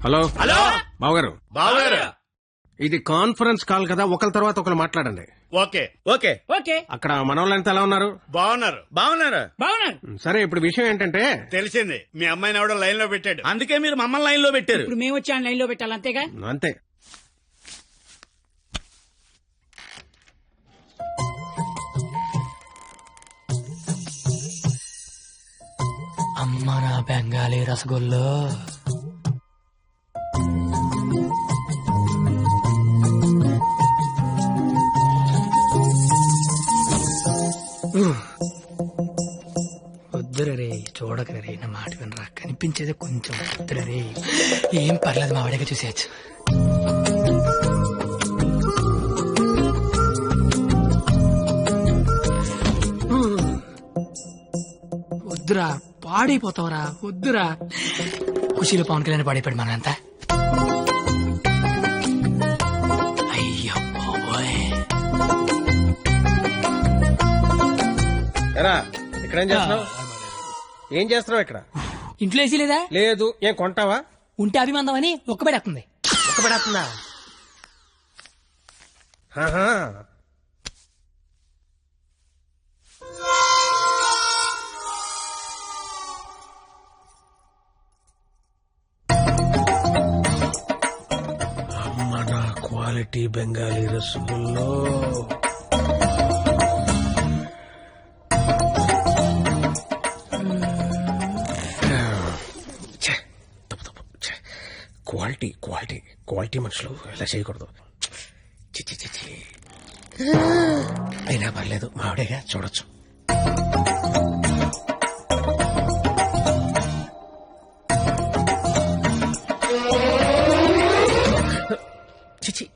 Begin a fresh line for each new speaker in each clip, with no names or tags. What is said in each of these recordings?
Hello
hello
బావగారు,
బావగారు,
ఇది కాన్ఫరెన్స్ కాల్ కదా, ఒకరి తర్వాత ఒకరు మాట్లాడండి.
ఓకే ఓకే
ఓకే
అక్కడ మనోళ్ళంతా ఎలా ఉన్నారు?
బాగున్నారు
బాగున్నారు.
సరే, ఇప్పుడు విషయం ఏంటంటే
తెలిసింది. మీ అమ్మాయిని ఎవడో లైన్ లో పెట్టాడు.
అందుకే మీరు మమ్మల్ని లైన్ లో పెట్టారు.
ఇప్పుడు మేము వచ్చి లైన్ లో పెట్టాలి అంతేగా.
అంతే.
అమ్మ నా బెంగాలీ రసగుల్లో. వద్దురే రే, చూడకరే రే, నా మాట వినరా. కనిపించేది కొంచెం వద్దురే రే. ఏం పర్లేదు, మా వాడిగా చూసేయచ్చు. వద్దురా, పాడైపోతావరా. వద్దురా. ఖుషీలో పవన్ కళ్యాణ్ పాడైపోయాడు మనంతా. అయ్యో బాబోయ్.
ఎరా, ఇక్కడ ఏం చేస్తున్నావు? ఏం చేస్తున్నావు ఇక్కడ?
ఇంట్లో వేసి లేదా?
లేదు. ఏం కొంటావా?
ఉంటే అభిమందం అని ఒక్కబడేస్తుంది.
ఒక్కబడేస్తుందా? అమ్మ నా క్వాలిటీ బెంగాలీ రసగుల్లో. క్వాలిటీ క్వాలిటీ క్వాలిటీ మనుషులు ఇలా చేయకూడదు. చిచ్చి చిచ్చి. అయినా పర్లేదు, మావిడేగా చూడొచ్చు. చిచి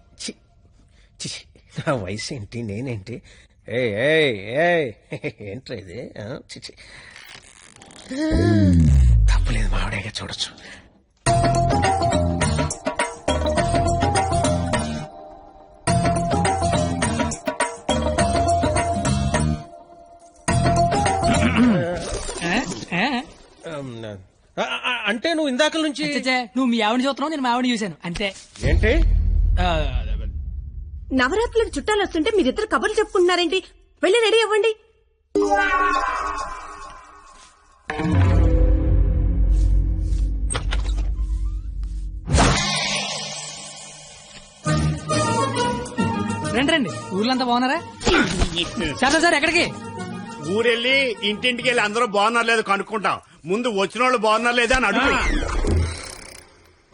చిచి, నా వయసు ఏంటి, నేనేంటి? ఏంట్రా ఇది? చిచి, తప్పలేదు, మావిడేగా చూడొచ్చు. అంటే నువ్వు ఇందాక నుంచి
నువ్వు మీ ఆవిడ చూస్తున్నావు, నేను మా ఆవిడ చూశాను అంతే.
ఏంటి?
నవరాత్రులకు చుట్టాలు వస్తుంటే మీరిద్దరు కబుర్లు చెప్పుకుంటున్నారేంటి? వెళ్ళి రెడీ అవ్వండి.
రండి రండి, ఊర్లంతా బాగున్నారా? సార్ సార్ ఎక్కడికి?
ఊరెళ్ళి ఇంటింటికి వెళ్ళి అందరూ బాగున్నారు లేదు కనుక్కుంటాం. ముందు వచ్చిన వాళ్ళు బాగున్నారు లేదా అని అడుగు.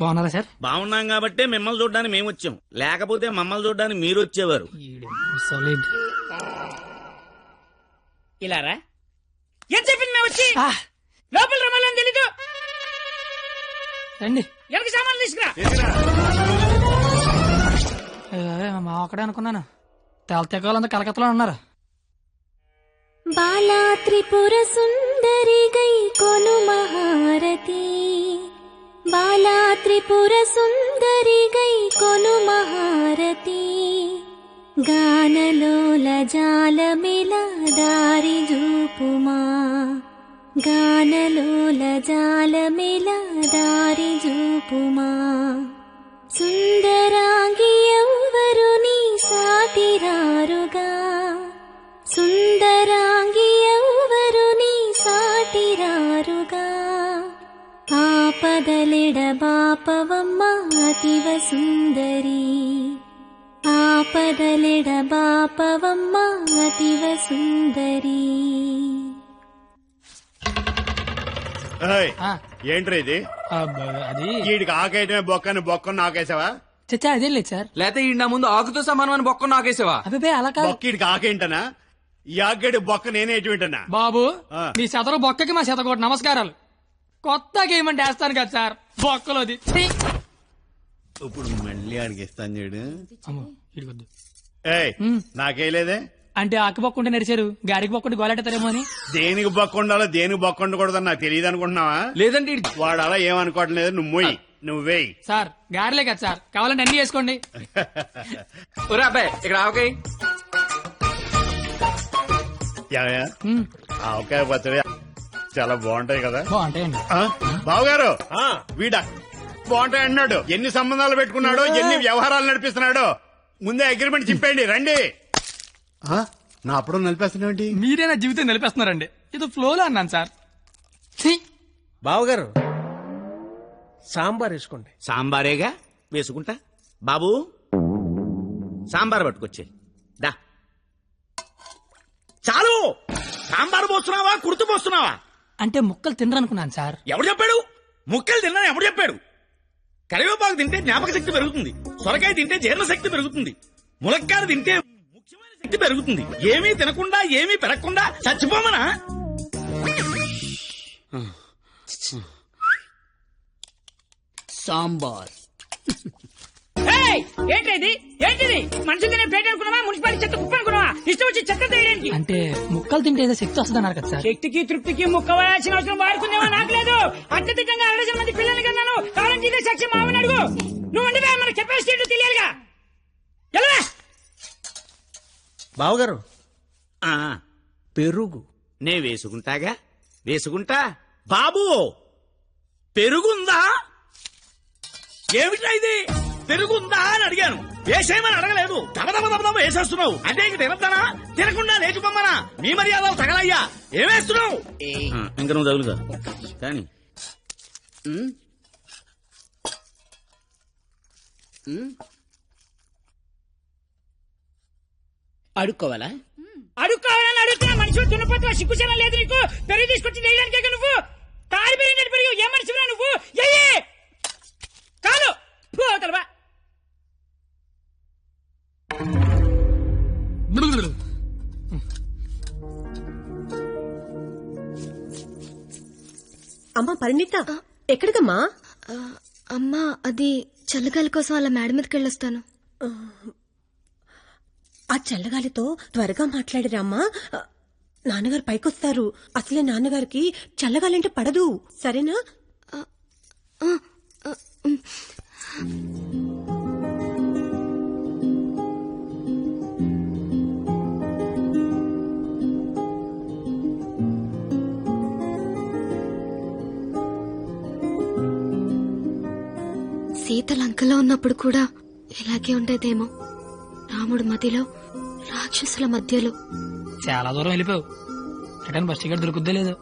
బాగున్నారా సార్?
బాగున్నాం కాబట్టి మిమ్మల్ని చూడడానికి మేము వచ్చాం, లేకపోతే మమ్మల్ని చూడడానికి మీరు వచ్చేవారు.
సాలిడ్.
ఇలారా ఏం చెప్పింది మేము వచ్చి లోపల రమ్మాలని తెలీదు.
రండి.
ఎవరికి సామాన్లు తీసుకురా.
మా ఒక్కడే అనుకున్నాను. తెగలంతా కలకత్తలో ఉన్నారు.
బాలా త్రిపుర సుందరి గై కొను మహారతి, బాలా త్రిపుర సుందరి గై కొను మహారతి, గానలోల జాలమిల దారి జూపుమా, గానలోల జాలమిల దారి జూపుమా, సుందరాంగి ఎవ్వరు నీ సాటిరారుగా, సుందరాంగి ఎవ్వరు నీ సాటిరారుగా, ఆపదలెడ బాపవమ్మ అతివ సుందరి, ఆపదలెడ బాపవమ్మ అతివ సుందరి.
ఏంట్రా ఇది?
అది
వీడికి ఆకేయటమే బొక్కని బొక్కను నాకేసావా?
చచ్చా అదేం లేదు సార్.
లేకపోతే ఈ నా ముందు ఆకుతో సమానమైన బొక్క నాకేసావా?
అభిపే అలా కాదు.
బొక్క వీడికి ఆకేంటనా? ఈ ఆకేడు బొక్క నేనే ఎటువంటనా?
బాబు మీ శతరు బొక్కకి మా శతకోటి నమస్కారాలు. కొత్తగా ఏమంటే వేస్తాను కదా సార్ బొక్కలోది.
ఇప్పుడు మళ్ళీ ఆడికి ఇస్తాను చూడు.
ఇడికొద్దు.
ఏయ్ నాకేలేదే
అంటే ఆకు బొక్క ఉంటే నడిచారు, గారికి బొక్క ఉంటే గోలెట్టారేమో అని.
దేనికి బొక్క ఉండాలో దేనికి బొక్క ఉండకూడదని నాకు తెలియదు అనుకుంటున్నావా?
లేదండి
వాడు అలా ఏమనుకోవటం లేదు. నువ్వు మొయ్యి, నువ్వేయి.
సార్ గారెలే కదా సార్, కావాలంటే అన్ని వేసుకోండి.
ఒరే అబ్బాయి ఇక్కడ ఆవకాయ.
ఆవకాయ పచ్చడి చాలా బాగుంటాయి కదా.
బాగుంటాయండి.
బావగారు వీడా బాగుంటాయి అన్నాడు. ఎన్ని సంబంధాలు పెట్టుకున్నాడు, ఎన్ని వ్యవహారాలు నడిపిస్తున్నాడు. ముందే అగ్రిమెంట్ చెప్పండి. రండి. నా అప్పుడు నడిపేస్తున్నాండి.
మీరే నా జీవితం నిలిపేస్తున్నారండి. ఇది ఫ్లోలో అన్నాను సార్. ఛీ!
బావగారు సాంబార్ వేసుకోండి.
సాంబారేగా వేసుకుంటా. బాబు సాంబార్ పట్టుకొచ్చే దా. చాలు. సాంబార్ పోస్తున్నావా, కుర్తు పోస్తున్నావా?
అంటే ముక్కలు తినరనుకున్నాను సార్.
ఎవడు చెప్పాడు? ముక్కలు తిన్నా ఎవడు చెప్పాడు? కరివేపాకు తింటే జ్ఞాపక శక్తి పెరుగుతుంది, సొరకాయ తింటే జీర్ణ శక్తి పెరుగుతుంది, ములక్కాయ తింటే ముఖ్యమైన శక్తి పెరుగుతుంది. ఏమీ తినకుండా ఏమీ పెరగకుండా చచ్చిపోమనా?
సాంబార్. ఏంటిది? ఏంటిది? మనుషులు తినే ప్లేట్ అనుకున్నావా, మున్సిపాలిటీ చెత్త కుప్ప అనుకున్నావా? ఇష్టం వచ్చి చెత్త తీయడానికి.
అంటే ముక్కలు తింటే ఏదో శక్తి వస్తుంది అన్నారు కదా సార్.
శక్తికి తృప్తికి ముక్క వేయాల్సిన అవసరం వాడుకుందేమో నాకు లేదు. అత్యధికంగా 60 మంది పిల్లల్ని కన్నాను. కావాలని ఇదే సాక్ష్యం మామని అడుగు. నువ్వు అంటే మన కెపాసిటీ ఏంటో తెలియాలిగా. ఎలా?
బావగారు
ఆ,
పెరుగు
నే వేసుకుంటాగా, వేసుకుంటా. బాబు పెరుగుందా? ఏమిటా ఇది? పెరుగుందా అని అడిగాను, వేసేయమని అడగలేదు. దబదబ వేసేస్తున్నావు. అంటే ఇంక తినద్దానా? తినకుండా లేచిపోమ్మనా? నీ మర్యాదలు తగలయ్యా. ఏమేస్తున్నావు? ఇంక నువ్వు తగులుగా కానీ
అడుక్కోవాలా? అడుక్కోవాలని అడుగుతున్నా. మనిషి దున్నపోతున్నా, సిగ్గుచనం లేదు నీకు. పెరుగు తీసుకొచ్చి వేయడానికే నువ్వు. తాడి పెరిగినట్టు పెరుగు. ఏ మనిషిరా నువ్వు? చాలు పోతలవా.
అమ్మా పరిణిత, ఎక్కడికమ్మా?
అమ్మా, అది చల్లగాలి కోసం అలా మేడ మీదకి వెళ్ళొస్తాను.
ఆ చల్లగాలితో త్వరగా మాట్లాడిరామ్మా. నాన్నగారు పైకొస్తారు. అసలే నాన్నగారికి చల్లగాలంటే పడదు. సరేనా?
సీత లంకలో ఉన్నప్పుడు కూడా ఇలాగే ఉండేదేమో. రాముడు మధ్యలో, రాక్షసుల మధ్యలో.
చాలా దూరం వెళ్ళిపోయావు. రిటర్న్ బస్ టికెట్ దొరుకుద్దే లేదు.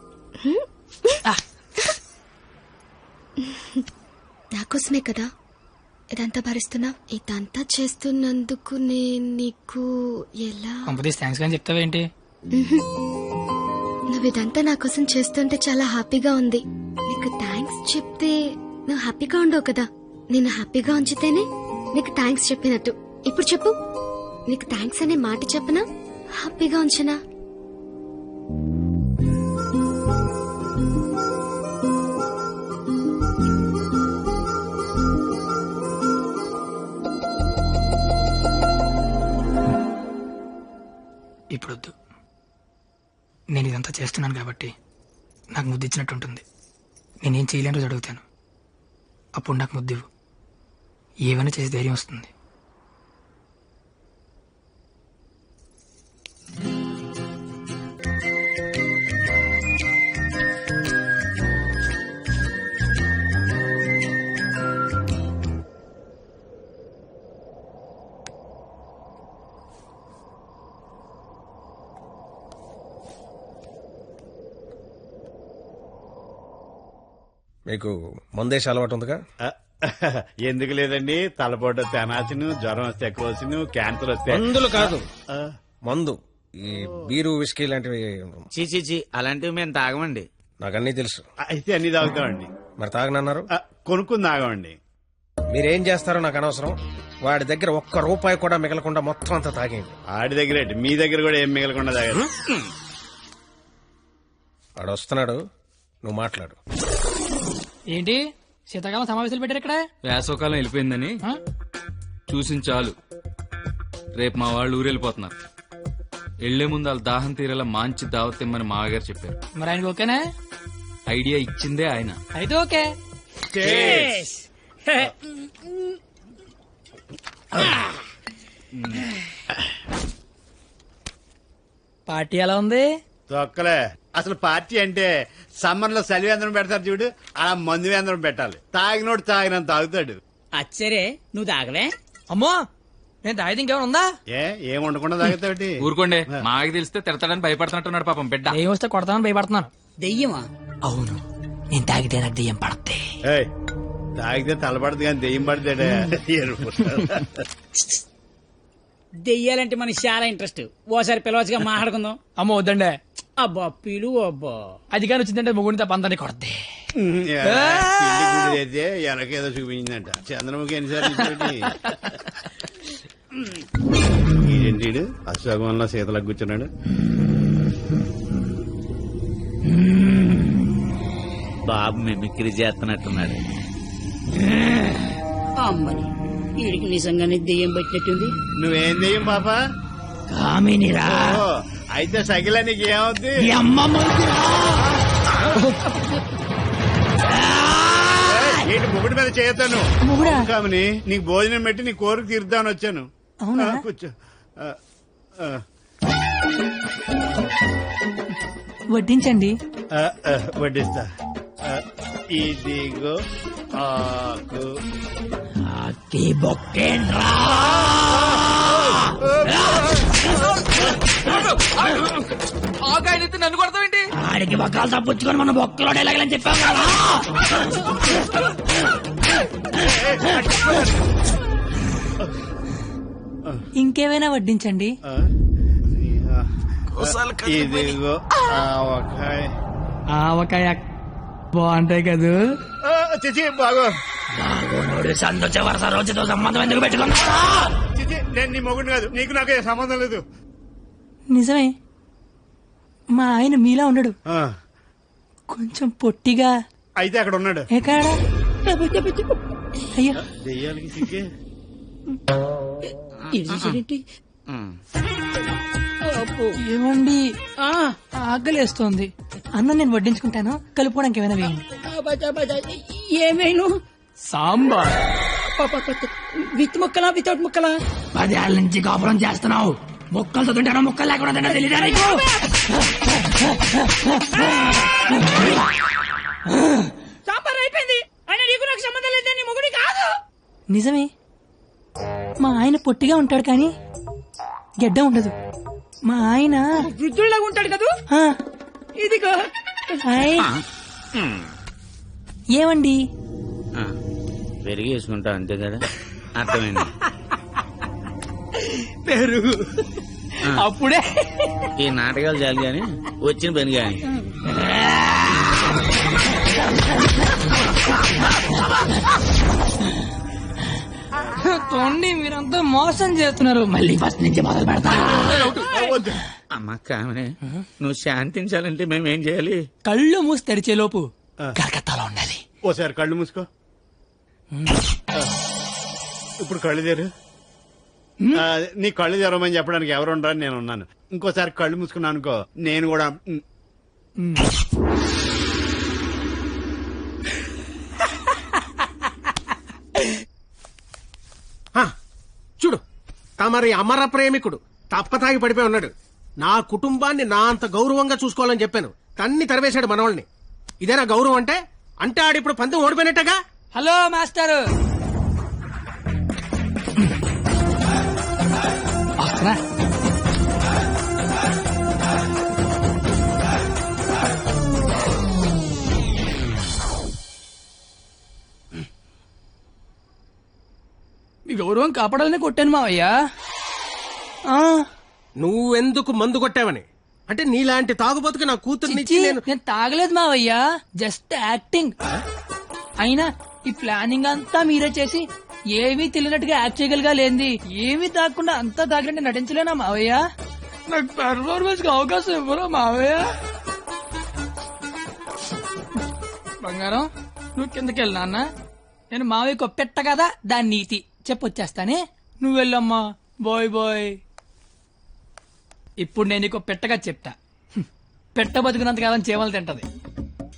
నాకోసమే కదా ఇదంతా భరిస్తున్నా. ఇదంతా చేస్తున్నందుకు నేను నీకు ఎలా
కంపెనీస్ థ్యాంక్స్ కానీ చెప్తావేంటి?
నువ్వు ఇదంతా నా కోసం చేస్తుంటే చాలా హ్యాపీగా ఉంది. నీకు థ్యాంక్స్ చెప్తే నువ్వు హ్యాపీగా ఉండవు కదా. నేను హ్యాపీగా ఉంచితేనే నీకు థ్యాంక్స్ చెప్పినట్టు. ఇప్పుడు చెప్పు, నీకు థ్యాంక్స్ అనే మాట చెప్పనా, హ్యాపీగా ఉంచనా?
ఇప్పుడొద్దు. నేను ఇదంతా చేస్తున్నాను కాబట్టి నాకు ముద్దు ఇచ్చినట్టు ఉంటుంది. నేనేం చేయలేని రోజు అడుగుతాను, అప్పుడు నాకు ముద్దు ఇవ్వు. ఏమైనా చేసి ధైర్యం వస్తుంది.
మీకు మందేసి అలవాటు ఉందిగా?
ఎందుకు లేదండి. తలపోటు తెనాసిను, జ్వరం వస్తే ఎక్కువసిను, క్యాన్సర్ వస్తే
మందులు కాదు, మందు. ఈ బీరు విస్కీ లాంటివి
చీ అలాంటివి మేము తాగమండి.
నాకన్నీ తెలుసు.
అయితే అన్ని తాగుతామండి.
మరి తాగనన్నారు?
కొనుక్కుని తాగమండి.
మీరేం చేస్తారో నాకు అనవసరం. వాడి దగ్గర ఒక్క రూపాయి కూడా మిగలకుండా మొత్తం అంతా తాగేయండి.
ఆడి దగ్గర మీ దగ్గర కూడా ఏం మిగలకుండా తాగారు.
వాడు వస్తున్నాడు, నువ్వు మాట్లాడు.
ఏంటి శీతాకాలం సమావేశాలు పెట్టారు ఇక్కడ?
వేసవకాలం వెళ్ళిపోయిందని చూసిన చాలు. రేపు మా వాళ్ళు ఊరెళ్ళిపోతున్నారు. వెళ్లే ముందు వాళ్ళ దాహం తీరేలా మంచి దావత్ ఇమ్మని మామగారు చెప్పారు.
మరి ఆయనకి ఓకేనా?
ఐడియా ఇచ్చిందే ఆయన.
అయితే ఓకే. పార్టీ ఎలా ఉంది?
తొక్కలే. అసలు పార్టీ అంటే సమ్మర్ లో చలివేంద్రం పెడతారు చూడు, అలా మందు వేంద్రం పెట్టాలి. తాగినోడు తాగినంత తాగుతాడు.
అచ్చరే నువ్వు తాగలే?
అమ్మో నేను తాగితే ఇంకేమైనా ఉందా?
ఏం ఉండకుండా తాగుతాడు.
ఊరుకోండి, మాకు తెలిస్తే తిడతాడని భయపడుతున్నట్టున్నాడు పాపం బిడ్డ.
ఏం వస్తే కొడతామని భయపడుతున్నాను.
దెయ్యమా?
అవును, నేను తాగితే నాకు దెయ్యం పడద్ది.
ఏయ్, తాగితే తలపడదు కానీ దెయ్యం పడతాడే.
దెయ్యాలంటే మనకి చాలా ఇంట్రెస్ట్. ఓసారి పిలవచ్చుగా మాట్లాడుకుందాం.
అమ్మో వద్దండే.
అబ్బా పిలువు. అబ్బా
అది కానీ వచ్చిందంటే ముగ్గురిని తప్ప అందరినీ కొడద్ది.
అయితే వెనకేదో చూపించిందంట. చంద్రముఖి ఎన్నిసార్లు ఏంటి అశోకంలో శీతలకు కూర్చున్నాడు.
బాబు మిమిక్రీ చేస్తున్నట్టున్నాడు.
అమ్మని వీడికి నిజంగానే దెయ్యం పెట్టినట్టుంది.
నువ్వేం దెయ్యం పాపా?
కామినిరా.
ఓ, అయితే సగిల నీకు ఏమవుద్ది? ఏంటి ముగ్గుడి మీద చేయతాను కామని? నీకు భోజనం పెట్టి నీ కోరిక తీర్దామని వచ్చాను. కూర్చో.
వడ్డించండి.
వడ్డిస్తా. ఇదిగో ఆకు.
ఆకాయనైతే నన్ను కొడతావేంటి?
ఆడికి బొక్కలు తప్పించుకొని మన బొక్కలో ఎలాగలని చెప్పాం కదా.
ఇంకేమైనా వడ్డించండి.
ఇదిగో ఆవకాయ.
ఆవకాయ బాగుంటాయి కదూ.
చిచి బాగో.
సంతోష వరుస రోజుతో సంబంధం ఎందుకు పెట్టుకున్నా?
చిచి నేను నీ మొగుడు కాదు, నీకు నాకు ఏ సంబంధం లేదు.
నిజమే, మా ఆయన మీలా ఉండడు, కొంచెం పొట్టిగా.
అయితే అక్కడ ఉన్నాడు.
ఎక్కడ? అయ్యో
దెయ్యాలకి సిగ్గే.
ఏమండి ఆకలేస్తోంది. అన్నం నేను వడ్డించుకుంటాను, కలుపుకోవడానికి ఏమైనా వేయండి.
ఏమైనా
సాంబార్.
విత్ ముక్కలా వితౌట్ ముక్కలా? 10 ఏళ్ళ నుంచి కాపురం చేస్తున్నావు, ముక్కలతో తింటానో ముక్కలు లేకుండా తింటా తెలియదా నీకు? సాంబార్ అయిపోయింది. ఆయన నీకు నాకు సంబంధం లేదు, నీ మొగుడి కాదు.
నిజమే, మా ఆయన పొట్టిగా ఉంటాడు కానీ గెడ్డ ఉండదు. మా ఆయన
వృద్ధుల్లాగా ఉంటాడు కదా. ఇదిగో
ఏమండి
పెరిగి వేసుకుంటా అంతే కదా. అర్థమైంది.
పెరుగు
అప్పుడే.
ఈ నాటకాలు చాలు గాని వచ్చిన పని గాని.
తోండి, మీరంతా మోసం చేస్తున్నారు. మళ్ళీ ఫస్ట్ నుంచి మొదలు పెడతా.
అమ్మ కామనే, నువ్వు శాంతించాలంటే మేమేం చేయాలి?
కళ్ళు మూసి తెరిచేలోపు కలకత్తాలో ఉండాలి.
ఓసారి కళ్ళు మూసుకో. ఇప్పుడు కళ్ళు తెరు. నీ కళ్ళు తెరవమని చెప్పడానికి ఎవరు ఉండరని నేను ఉన్నాను. ఇంకోసారి కళ్ళు మూసుకున్నా అనుకో, నేను కూడా.
చూడు, తమరి అమర ప్రేమికుడు తప్పతాగి పడిపోయి ఉన్నాడు. నా కుటుంబాన్ని నా అంత గౌరవంగా చూసుకోవాలని చెప్పాను, తన్ని తరివేశాడు మనవాళ్ళని. ఇదేనా గౌరవం అంటే? అంటే ఆడిప్పుడు పందెం ఓడిపోయినట్టగా.
హలో మాస్టర్, వస్తున్నా. మీ గౌరవం కాపాడాలని కొట్టాను మావయ్యా.
నువ్వెందుకు మందు కొట్టావని? అంటే నీలాంటి తాగుబోతుకి నా కూతుర్నిచ్చి నేను
తాగలేదు మావయ్యా, జస్ట్ యాక్టింగ్. అయినా ఈ ప్లానింగ్ అంతా మీరే చేసి ఏమీ తెలియనట్టుగా యాక్ట్ చేయగలిగా లేంది. ఏమీ తాగకుండా అంతా తాగినట్టు నటించలేనా మావయ్య? నాకు పెర్ఫార్మెన్స్ కి అవకాశం ఇవ్వరా మావయ్య? బంగారం, నువ్వు కిందకి నాన్న. నేను మావయ్యకు పెట్ట కదా, దాని నీతి చెప్పొచ్చేస్తానే. నువ్వు వెళ్ళమ్మా. Bye bye. ఇప్పుడు నేను నీకు పెట్టగా చెప్తా. పెట్ట బతుకున్నంత కాదని చీమలు తింటది,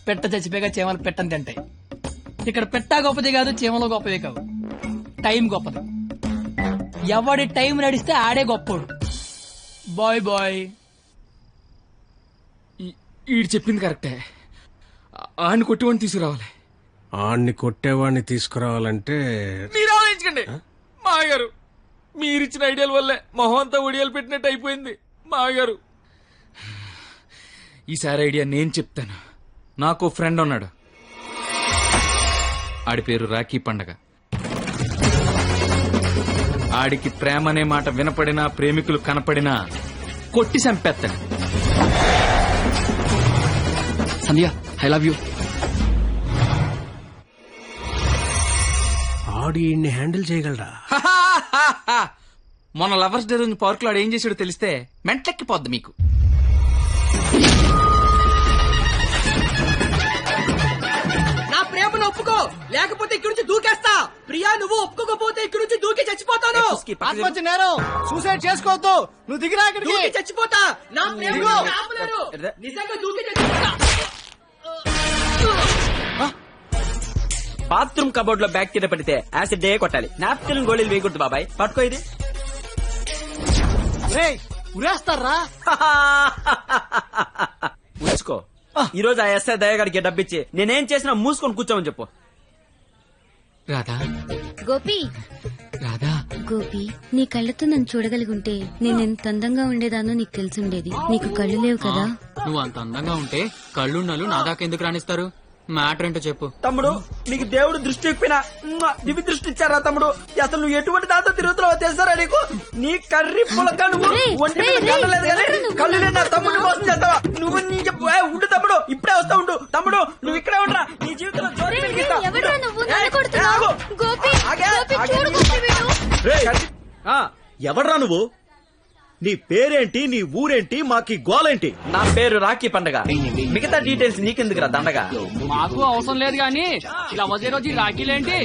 పెట్ట చచ్చిపోయాక చీమలు పెట్టని తింటాయి. ఇక్కడ పెట్ట గొప్పది కాదు, చీమలు గొప్పది కావు, టైం గొప్పది. ఎవడి టైం నడిస్తే ఆడే గొప్పోడు. Bye bye.
ఈడు చెప్పింది కరెక్టే. ఆడిని కొట్టివాడిని తీసుకురావాలి.
ఆణ్ణి కొట్టేవాడిని తీసుకురావాలంటే
మీరు ఆలోచించకండి మాగారు. మీరిచ్చిన ఐడియాల వల్లే మొహం అంతా ఒడియాలు పెట్టినట్టు అయిపోయింది మాగారు. ఈసారి ఐడియా నేను చెప్తాను. నాకు ఫ్రెండ్ ఉన్నాడు, ఆడి పేరు రాఖీ పండగ. ఆడికి ప్రేమ అనే మాట వినపడినా, ప్రేమికులు కనపడినా కొట్టి చంపేస్తాడు.
Sandhya I love you.
ఆడి హ్యాండిల్ చేయగలరా?
మొన్న లవర్స్ డే రోజు పార్క్ లో ఆడు ఏం చేసాడో తెలిస్తే మెంటెక్కిపోద్ది మీకు.
నా ప్రేమను ఒప్పుకో, లేకపోతే ఇక్కడి నుంచి దూకేస్తా. ప్రియా నువ్వు ఒప్పుకోకపోతే ఇక్కడి నుంచి దూకి చచ్చిపోతాను.
ఆత్మహత్య నేరం, సూసైడ్ చేసుకోవద్దు. నువ్వు దిగిరా ఇక్కడికి.
దూకి చచ్చిపోతా. నా ప్రేమను ఆపలేరు. నిజంగా దూకి చచ్చిపోతా.
బాత్రూమ్ కబోర్డ్ లో బ్యాక్టీరియా పడితే యాసిడ్ డే కొట్టాలి. నాప్కిన్ గోళీలు వేయకూడదు బాబాయ్. పట్టుకో ఇది.
ఉరేస్తారా?
ఉంచుకో. ఈ రోజు ఆ ఎస్ఐ దయగాడికి డబ్బిచ్చి నేనేం చేసినా మూసుకొని కూర్చోమని చెప్పు.
రాధా,
గోపి
రాధా,
గోపి నీ కళ్ళతో నన్ను చూడగలిగుంటే నేను ఎంత అందంగా ఉండేదానో నీకు తెలిసుండేది. నీకు కళ్ళు లేవు కదా.
నువ్వు అంత అందంగా ఉంటే కళ్ళున్నాలు నా దాకా ఎందుకు రాణిస్తారు? మ్యాటర్ ఏంటో చెప్పు.
తమ్ముడు నీకు దేవుడు దృష్టి ఇప్పినా దివి దృష్టి ఇచ్చారా తమ్ముడు? అసలు నువ్వు ఎటువంటి దాంతో తిరుగుతున్నావో తెలుసారా నీకు? నీ కర్రీ పులక నువ్వు ఒంటి మీద కళ్ళలేదు కానీ కళ్ళు లేని తమ్ముడు మోసం చేస్తావా నువ్వు? నీ చెప్పు ఉండు తమ్ముడు, ఇప్పుడే వస్తా ఉండు తమ్ముడు. నువ్వు ఇక్కడే ఉండరా, నీ జీవితంలో జ్యోతి వెలిగిస్తా.
ఎవడ్రా నువ్వు? నీ పేరేంటి, నీ ఊరేంటి, మాకి గోలేంటి?
నా పేరు రాఖీ పండగ. మిగతా డీటెయిల్స్ నీకెందుకురా దండగా?
మాకు అవసరం లేదు గానీ లవ్ రోజు రాఖీలేంటి?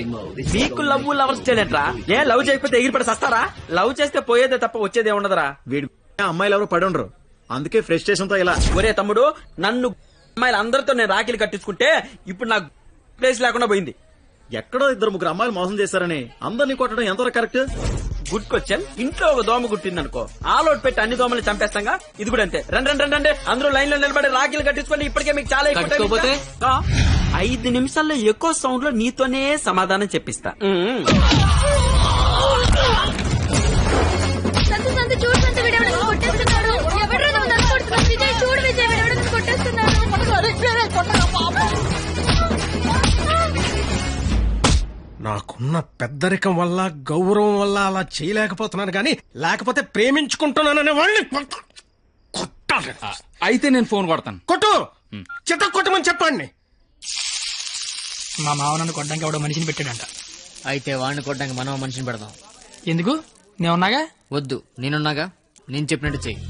నీకు లవ్ లవర్స్ చేయలేంట్రా? ఏ లవ్ చేయకపోతే ఎగిరిపడి సస్తారా? లవ్ చేస్తే పోయేదే తప్ప వచ్చేదే ఉండదురా.
వీడి అమ్మాయిలు ఎవరు పడి ఉండరు, అందుకే ఫ్రస్ట్రేషన్ తో ఇలా.
ఒరే తమ్ముడు, నన్ను అమ్మాయిలు అందరితో నేను రాఖీలు కట్టించుకుంటే ఇప్పుడు నాకు ప్లేస్ లేకుండా పోయింది.
ఎక్కడో 2-3 అమ్మాయిలు మోసం చేశారని అందరినీ కొట్టడం ఎంతవరకు కరెక్ట్?
Good question. ఇంట్లో ఒక దోమ గుట్టిందనుకో, ఆలోట్ పెట్టి అన్ని దోమలు చంపేస్తాగా. ఇది కూడా అంతే. రండి అందరూ లైన్ లో నిలబడి రాఖీలు కట్టించుకోండి. ఇప్పటికే మీకు చాలా ఎక్కువ. 5 నిమిషాల్లో ఎక్కువ సౌండ్ లో నీతోనే సమాధానం చెప్పిస్తా.
నాకున్న పెద్దరికం వల్ల, గౌరవం వల్ల అలా చేయలేకపోతున్నాను గాని, లేకపోతే ప్రేమించుకుంటున్నాననే వాళ్ళని కొట్టాలి.
అయితే నేను ఫోన్ కొడతాను.
కొట్టు, చిత్త కొట్టమని చెప్పండి.
మా మావ నన్ను కొట్టడానికి ఎవడో మనిషిని పెట్టాడంట.
అయితే వాడిని కొట్టడానికి మనం మనిషిని పెడదాం.
ఎందుకు? నేనున్నాగా.
వద్దు, నేనున్నాగా. నేను చెప్పినట్టు చెయ్యి.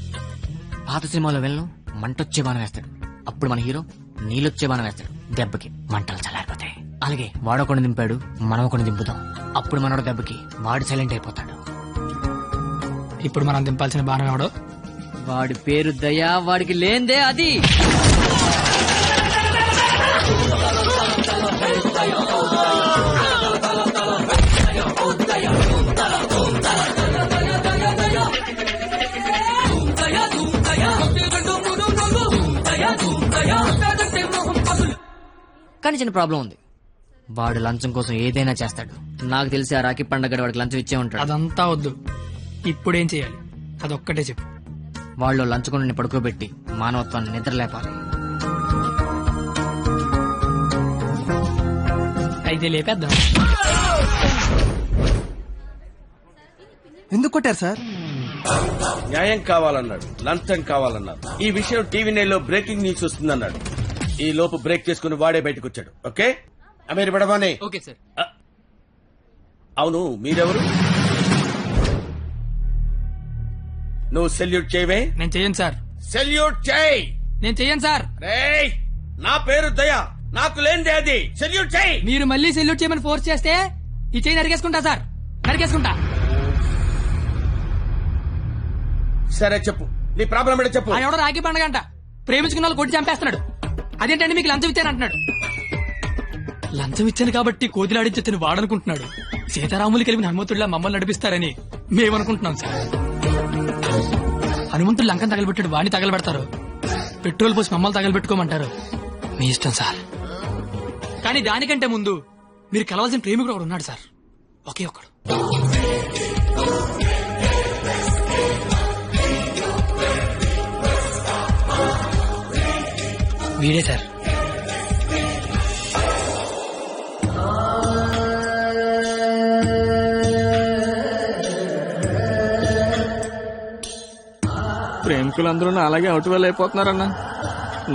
పాత సినిమాలో వెళ్ళను మంటొచ్చే బాణం వేస్తాడు, అప్పుడు మన హీరో నీళ్ళొచ్చే బాణం వేస్తాడు. దెబ్బకి మంటలు చల్లారిపోతాయి. అలాగే వాడొకడిని దింపాడు, మనం ఒకడిని దింపుదాం. అప్పుడు మనోడు దెబ్బకి వాడు సైలెంట్ అయిపోతాడు.
ఇప్పుడు మనం దింపాల్సిన బాణం ఎవడో?
వాడి పేరు దయా, వాడికి లేందే అది. కానీ చిన్న ప్రాబ్లం ఉంది. వాడు లంచం కోసం ఏదైనా చేస్తాడు. నాకు తెలిసి ఆ రాఖీ పండగ వాడికి లంచం ఇచ్చే ఉంటాడు.
అదంతా వద్దు, ఇప్పుడేం చేయాలి అదొక్కటే చెప్పు.
వాళ్ళు లంచుకొని పడుకోబెట్టి మానవత్వాన్ని నిద్ర లేపాలి.
అయితే లేపేద్దాం.
ఎందుకు కొట్టారు సార్?
న్యాయం కావాలన్నాడు, లంచం కావాలన్నాడు. ఈ విషయం టీవీ నైన్లో బ్రేకింగ్ న్యూస్ వస్తుందన్నాడు. ఈ లోపు బ్రేక్ చేసుకుని వాడే బయటకు వచ్చాడు. ఓకే అమీర్ బడబానే.
Okay sir.
అవును, మీరెవరు? నువ్వు సెల్యూట్ చేయవే?
నేను చెయ్యను సార్.
సెల్యూట్ చేయి.
నేను చెయ్యను సార్.
రేయ్, నా పేరు దయా, నాకు లేనిదే అది. సెల్యూట్ చేయి.
మీరు మళ్ళీ సెల్యూట్ చేయమని ఫోర్స్ చేస్తే ఈ చెయ్యి నరికేసుకుంటా సార్, నరికేసుకుంటా.
సరే చెప్పు, నీ ప్రాబ్లం ఏంటో చెప్పు.
ఆ ఎవడో రాఖీ పండగ అంట ప్రేమించుకున్న వాళ్ళు కొట్టి చంపేస్తున్నాడు. అదేంటంటే మీకు లంచం ఇచ్చాను అంటున్నాడు. లంచం ఇచ్చాను కాబట్టి కోతిలాడించి తిని వాడనుకుంటున్నాడు. సీతారాములు కలిపిన హనుమంతుడిలా మమ్మల్ని నడిపిస్తారని మేమనుకుంటున్నాం సార్. హనుమంతుడు లంకం తగలబెట్టాడు, వాడిని తగలబెడతారు. పెట్రోల్ పోసి మమ్మల్ని తగలబెట్టుకోమంటారు, మీ ఇష్టం సార్. కానీ దానికంటే ముందు మీరు కలవాల్సిన ప్రేమికుడు ఒకడు ఉన్నాడు సార్, ఒకే ఒకడు. వీడే సార్.
ప్రేమికులందరూ నా అలాగే అవుట్ వెల్ అయిపోతున్నారన్నా.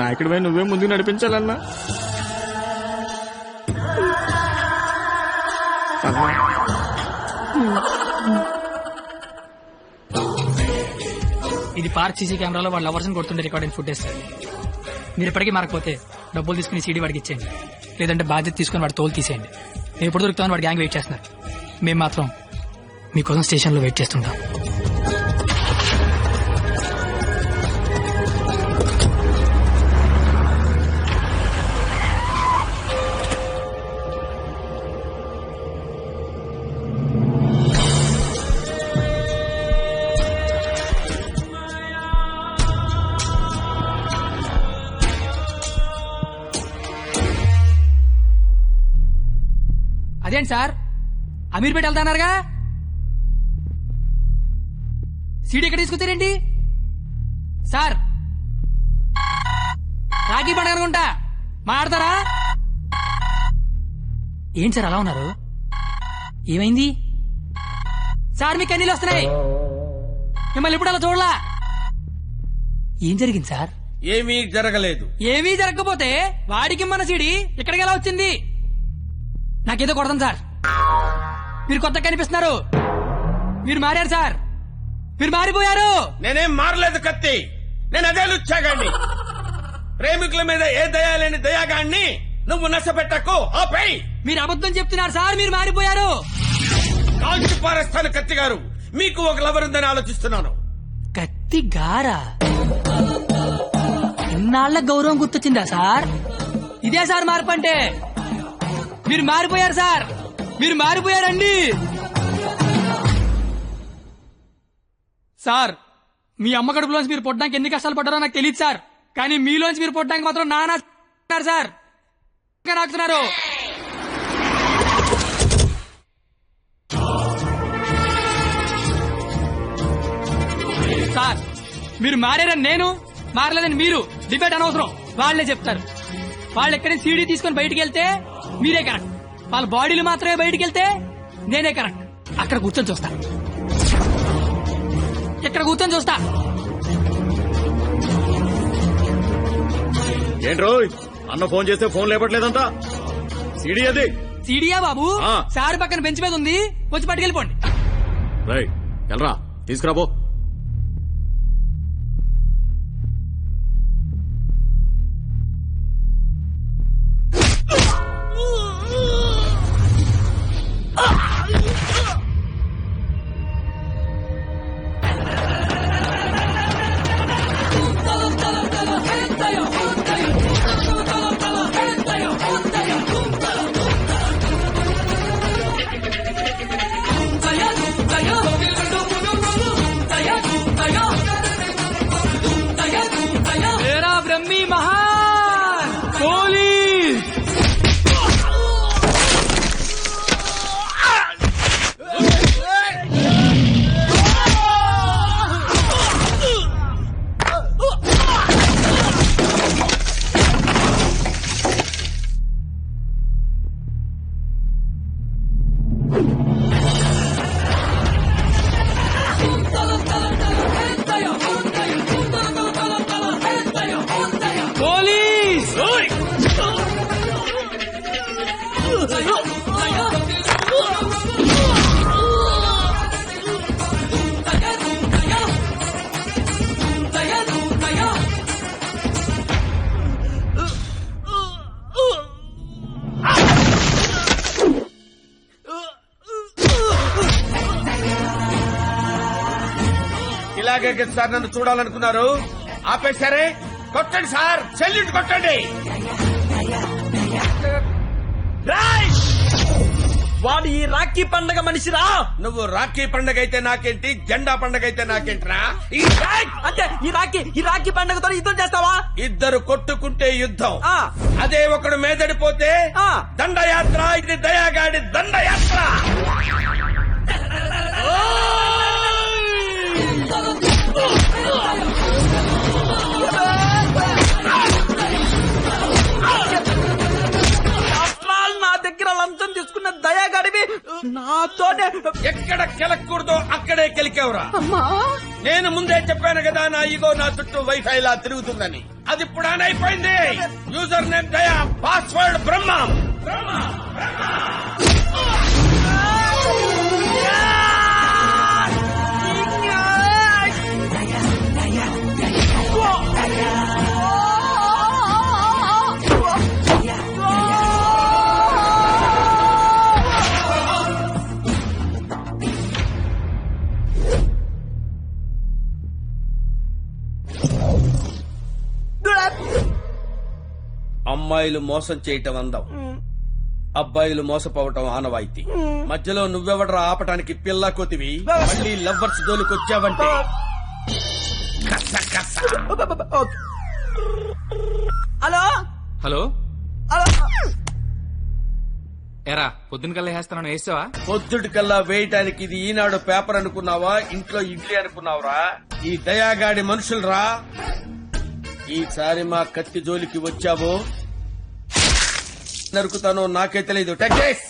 నాయకుడిపై నువ్వే ముందుకు నడిపించాలన్నా.
ఇది పార్క్ సీసీ కెమెరాలో వాళ్ళ లవర్స్ కొడుతుండే రికార్డింగ్ ఫుటేజ్ సార్. మీరు ఇప్పటికీ మారకపోతే డబ్బులు తీసుకుని సీడీ వాడికి ఇచ్చేయండి, లేదంటే బాధ్యత తీసుకుని వాడి తోలు తీసేయండి. మేము ఎప్పుడు దొరుకుతామని వాడి గ్యాంగ్ వెయిట్ చేస్తున్నారు. మేము మాత్రం మీకోసం స్టేషన్లో వెయిట్ చేస్తుంటాం. అదేంటి సార్, అమీర్పేట వెళ్తానారుగా, సీడీ ఎక్కడ తీసుకొచ్చారేంటి సార్? రాఖీ పండుగ అనుకుంటా, మాట్లాడతారా? ఏంటి సార్ అలా ఉన్నారు, ఏమైంది సార్? మీకు కన్నీళ్ళు వస్తున్నాయి, మిమ్మల్ని ఇప్పుడు అలా చూడలా. ఏం జరిగింది సార్?
ఏమీ జరగలేదు.
ఏమీ జరగకపోతే వాడికి మన సీడీ ఇక్కడికి ఎలా వచ్చింది? నాకేదో కొడతాం సార్, మీరు కొత్తగా కనిపిస్తున్నారు, మీరు మారారు సార్, మీరు మారిపోయారు.
నేనేం మారలేదు కత్తి, నేను అదే లుచ్చాగాన్ని. ప్రేమికుల మీద ఏ దయాలేని దయాగాన్ని నువ్వు నష్టపెట్టకు, ఆపై.
మీరు అబద్ధం చెప్తున్నారు సార్, మీరు మారిపోయారు.
కాల్చి పారేస్తాను కత్తి గారు, మీకు ఒక లవర్ ఉందని ఆలోచిస్తున్నాను.
కత్తి గారా? ఇన్నాళ్ల గౌరవం గుర్తొచ్చిందా సార్? ఇదే సార్ మార్పు అంటే. మీరు మారిపోయారు సార్, మీరు మారిపోయారండి సార్. మీ అమ్మ కడుపులోంచి మీరు పుట్టడానికి ఎన్ని కష్టాలు పడ్డారో నాకు తెలియదు సార్, కానీ మీలోంచి మీరు పుట్టడానికి మాత్రం నానా సార్ నాకుతున్నారు. సార్ మీరు మారారని నేను, మారలేదని మీరు డిబేట్ అనవసరం, వాళ్లే చెప్తారు. వాళ్ళు ఎక్కడి సీడీ తీసుకొని బయటికి వెళ్తే మీరే కరెక్ట్, వాళ్ళ బాడీలు మాత్రమే బయటికి వెళ్తే నేనే కరెక్ట్. అక్కడ కూర్చొని చూస్తా, ఇక్కడ కూర్చొని చూస్తా.
ఏంట్రో అన్న ఫోన్ చేస్తే ఫోన్ లేపట్లేదంట, సీడీ అది.
సీడీయా బాబు? సార్ పక్కన బెంచ్ మీద ఉంది, వచ్చి పట్టుకెళ్ళిపోండి.
రైట్, వెళ్ళరా, తీసుకురాబో.
ఇలాగే సార్ నన్ను చూడాలనుకున్నారు, ఆపేశారే. కొట్టండి సార్, సెల్యూట్ కొట్టండి.
వాడు ఈ రాఖీ పండగ మనిషిరా.
నువ్వు రాఖీ పండగ అయితే నాకేంటి, జెండా పండగ అయితే నాకేంట్రా?
అంటే ఈ రాఖీ పండగతో యుద్ధం చేస్తావా?
ఇద్దరు కొట్టుకుంటే యుద్ధం,
ఆ.
అదే ఒకడు మేదడిపోతే
ఆ.
దండయాత్ర. ఇది దయాగాడి దండయాత్ర.
నా దగ్గర లంచం తీసుకున్న దయాగాడివి నాతోనే
ఎక్కడ కెలకూడదో అక్కడే కెలికేవరా. నేను ముందే చెప్పాను కదా, నా ఈగో నా చుట్టూ వైఫై లా తిరుగుతుందని. అది ఇప్పుడు ఆన్ అయిపోయింది. యూజర్ నేమ్ దయా, పాస్వర్డ్ బ్రహ్మ. అమ్మాయిలు మోసం చేయటం అందం, అబ్బాయిలు మోసపోవటం ఆనవాయితీ. మధ్యలో నువ్వెవడరా ఆపటానికి పిల్ల కొతివి? మళ్ళీ లవ్వర్స్ దోలుకొచ్చావంటే
హలో
హలో
హలో.
ఎరా పొద్దున కల్లా వేస్తాను వేసావా?
పొద్దుటి కల్లా వేయటానికి ఇది ఈనాడు పేపర్ అనుకున్నావా, ఇంట్లో ఇడ్లీ అనుకున్నావురా? ఈ దయాగాడి మనుషులరా. ఈసారి మా కత్తి జోలికి వచ్చావో నరుకుతానో నాకే తెలియదు. Tech this.